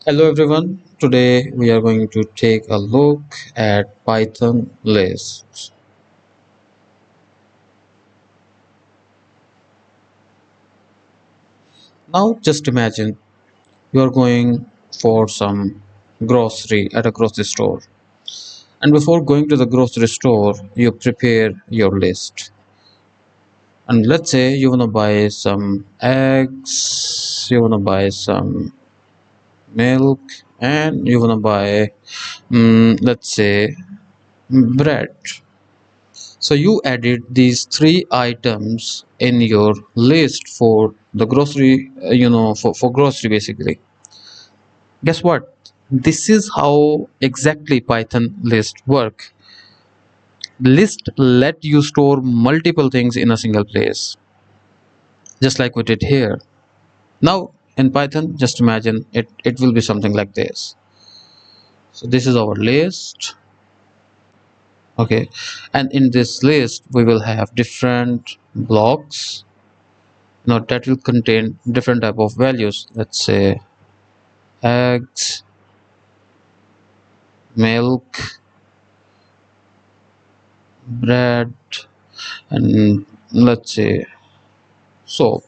Hello everyone. Today we are going to take a look at Python lists. Now just imagine you are going for some grocery at a grocery store. And before going to the grocery store, you prepare your list. And let's say you want to buy some eggs, you want to buy some milk, and you want to buy, let's say, bread. So you added these three items in your list for the grocery, for grocery basically. Guess what? This is how exactly Python list work. List let you store multiple things in a single place, just like we did here. Now in Python, just imagine it will be something like this. So this is our list. Okay, and in this list we will have different blocks. Now that will contain different type of values. Let's say eggs, milk, bread, and let's say soap.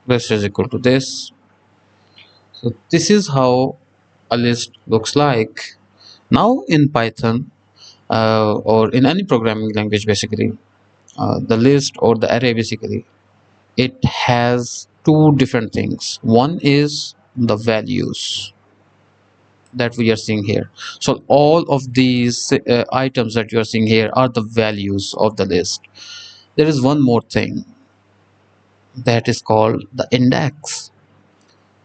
This is equal to this. So this is how a list looks like. Now in Python or in any programming language, basically, the list or the array basically it has two different things. One is the values that we are seeing here. So all of these items that you are seeing here are the values of the list. There is one more thing that is called the index.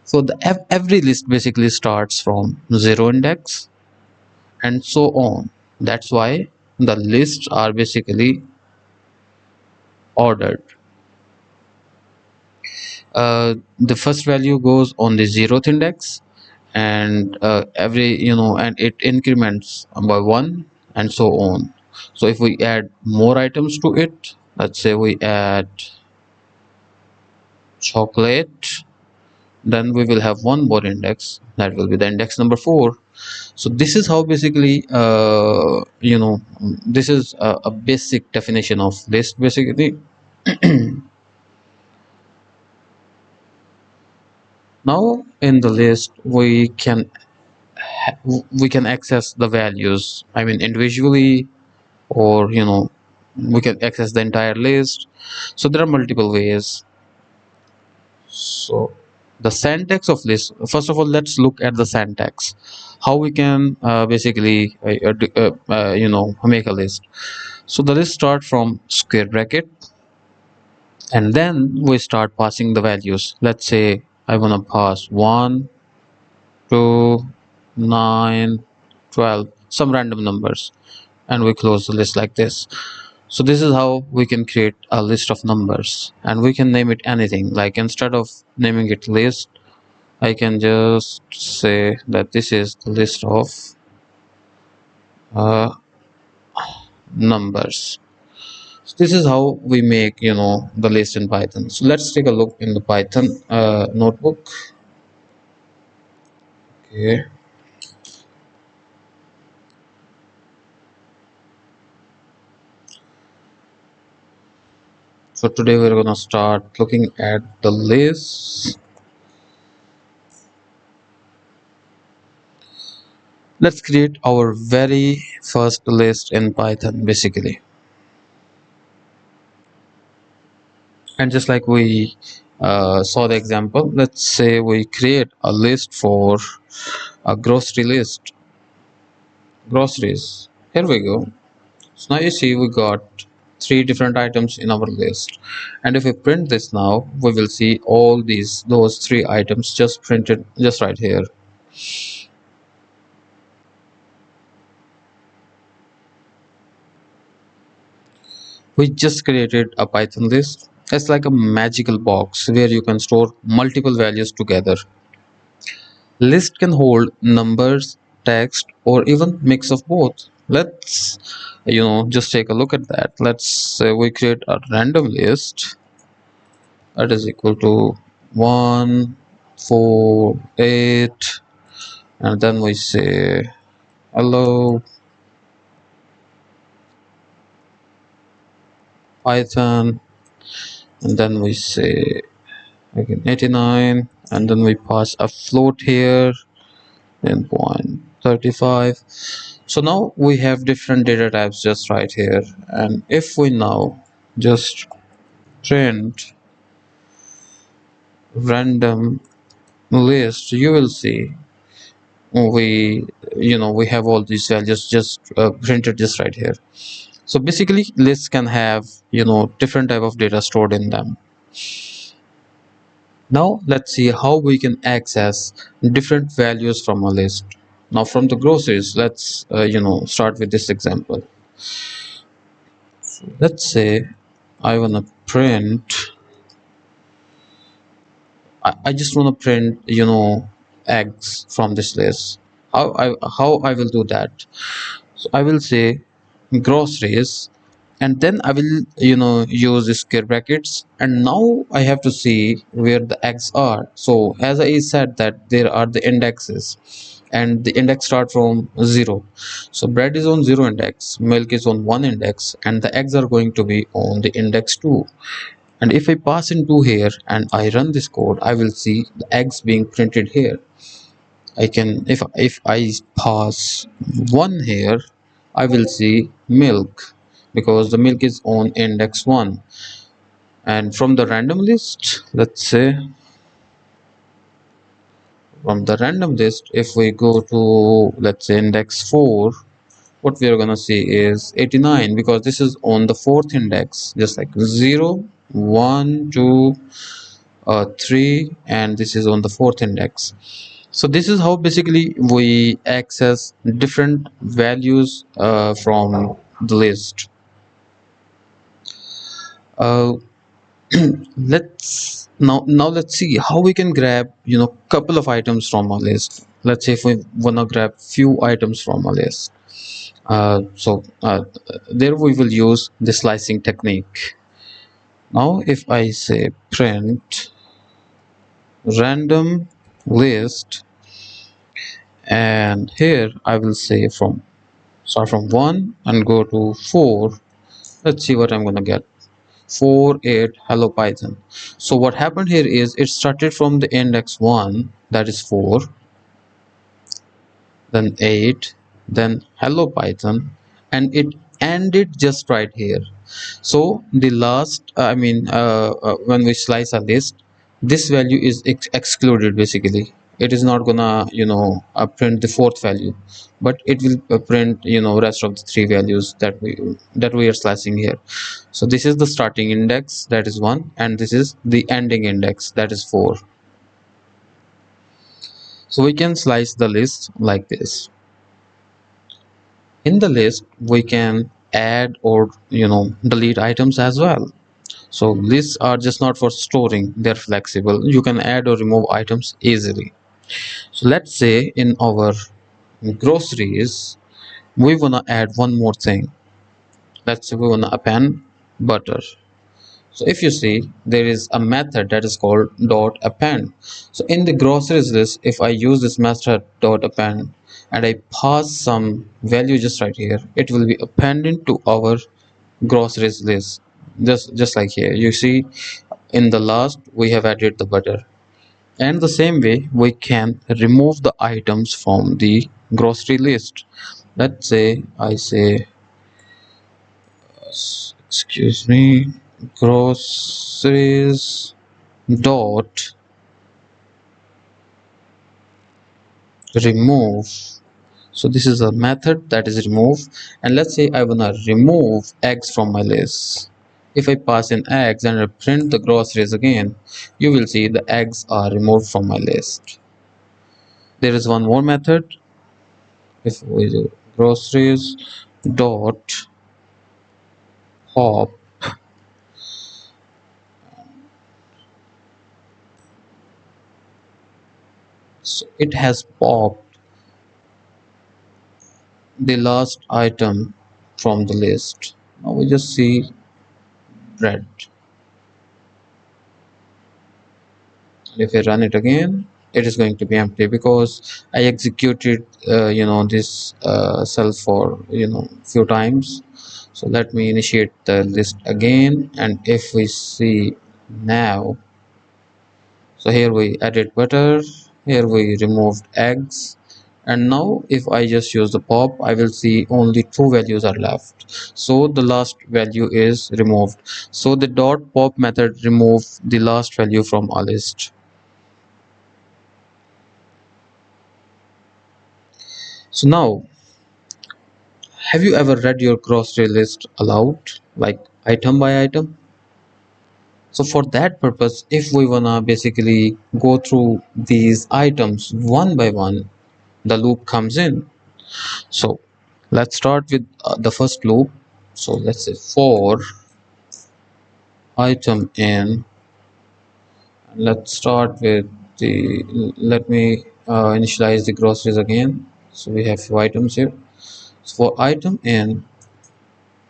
So every list basically starts from zero index and so on. That's why the lists are basically ordered. The first value goes on the zeroth index, and and it increments by one and so on. So if we add more items to it, let's say we add chocolate, then we will have one more index, that will be the index number 4. So this is how basically this is a basic definition of list basically. Now in the list we can access the values, I mean individually, or we can access the entire list. So there are multiple ways. So the syntax of list, first of all let's look at the syntax, how we can basically make a list. So the list start from square bracket, and then we start passing the values. Let's say I want to pass 1, 2, 9, 12, some random numbers, and we close the list like this. So this is how we can create a list of numbers, and we can name it anything. Like instead of naming it list, I can just say that this is the list of uh, numbers. So this is how we make the list in Python. So let's take a look in the Python notebook. Okay. So today we're gonna start looking at the list. Let's create our very first list in Python basically. And just like we saw the example, let's say we create a list for a grocery list, groceries. Here we go. So now you see we got three different items in our list, and if we print this now, we will see all those three items just printed just right here. We just created a Python list. It's like a magical box where you can store multiple values together. List can hold numbers, text, or even mix of both. Let's just take a look at that. Let's say we create a random list that is equal to 1, 4 8, and then we say hello Python, and then we say again 89, and then we pass a float here in 0.35. So now we have different data types just right here, and if we now just print random list, you will see we we have all these values just printed just right here. So basically lists can have different type of data stored in them. Now let's see how we can access different values from a list. Now from the groceries, let's start with this example. Let's say I want to print I just want to print eggs from this list. How I will do that? So I will say groceries, and then I will use square brackets, and now I have to see where the eggs are. So as I said that there are the indexes, and the index start from 0. So bread is on 0 index, milk is on 1 index, and the eggs are going to be on the index 2. And if I pass in 2 here and I run this code, I will see the eggs being printed here. I can, if I pass 1 here, I will see milk, because the milk is on index 1. And from the random list, let's say from the random list, if we go to, let's say, index 4, what we are gonna see is 89, because this is on the fourth index, just like 0 1 2 3, and this is on the fourth index. So this is how basically we access different values from the list. uh, let's see how we can grab couple of items from a list. Let's say if we want to grab few items from a list, there we will use the slicing technique. Now if I say print random list, and here I will say from start from 1 and go to 4. Let's see what I'm gonna get. 4 8 hello Python. So what happened here is it started from the index 1, that is 4, then 8, then hello Python, and it ended just right here. So the last when we slice a list, this value is excluded. Basically it is not gonna print the fourth value, but it will print rest of the three values that we are slicing here. So this is the starting index, that is 1, and this is the ending index, that is 4. So we can slice the list like this. In the list we can add or delete items as well. So lists are just not for storing, they're flexible. You can add or remove items easily. So let's say in our groceries we wanna add one more thing. Let's say we wanna append butter. So if you see, there is a method that is called dot append. So in the groceries list, if I use this method dot append and I pass some value just right here, it will be appended to our groceries list. Just like here, you see in the last we have added the butter. And the same way we can remove the items from the grocery list. Let's say I say, excuse me, groceries dot remove. So this is a method that is remove, and let's say I wanna remove eggs from my list. If I pass in eggs and I print the groceries again, you will see the eggs are removed from my list. There is one more method. If we do groceries dot pop, so it has popped the last item from the list. Now we just see bread. If I run it again, it is going to be empty because I executed this cell for few times. So let me initiate the list again, and if we see now, so here we added butter, here we removed eggs, and now if I just use the pop, I will see only two values are left. So the last value is removed. So the dot pop method remove the last value from a list. So now, have you ever read your grocery list aloud, like item by item? So for that purpose, if we wanna basically go through these items one by one, the loop comes in. So let's start with the first loop. So let's say for item in, let's start with the, let me initialize the groceries again. So we have few items here. So for item in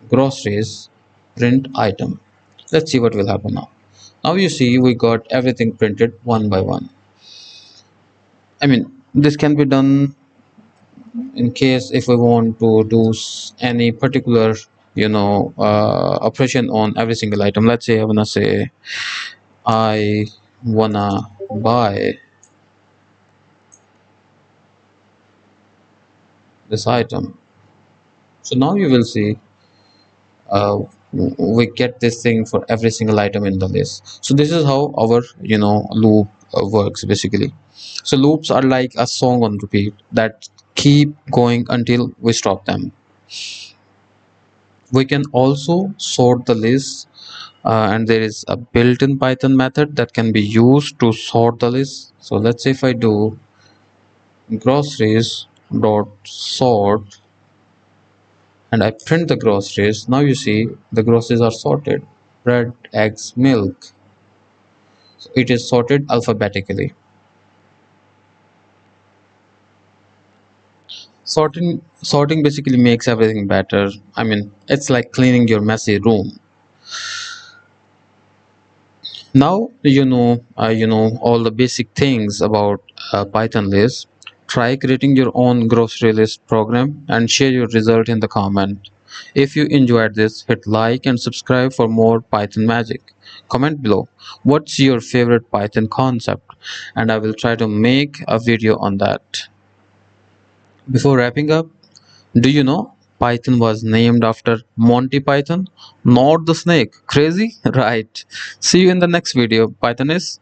groceries, print item. Let's see what will happen now. Now you see we got everything printed one by one. I mean, this can be done in case if we want to do any particular operation on every single item. Let's say I wanna buy this item. So now you will see uh, we get this thing for every single item in the list. So this is how our loop works basically. So loops are like a song on repeat that keep going until we stop them. We can also sort the list, and there is a built-in Python method that can be used to sort the list. So let's say if I do groceries dot sort and I print the groceries, now you see the groceries are sorted: bread, eggs, milk. So it is sorted alphabetically. Sorting basically makes everything better. I mean, it's like cleaning your messy room. Now you know all the basic things about Python list. Try creating your own grocery list program and share your result in the comment. If you enjoyed this, hit like and subscribe for more Python magic. Comment below what's your favorite Python concept, and I will try to make a video on that. Before wrapping up, do you know Python was named after Monty Python, not the snake? Crazy? Right. See you in the next video. Python is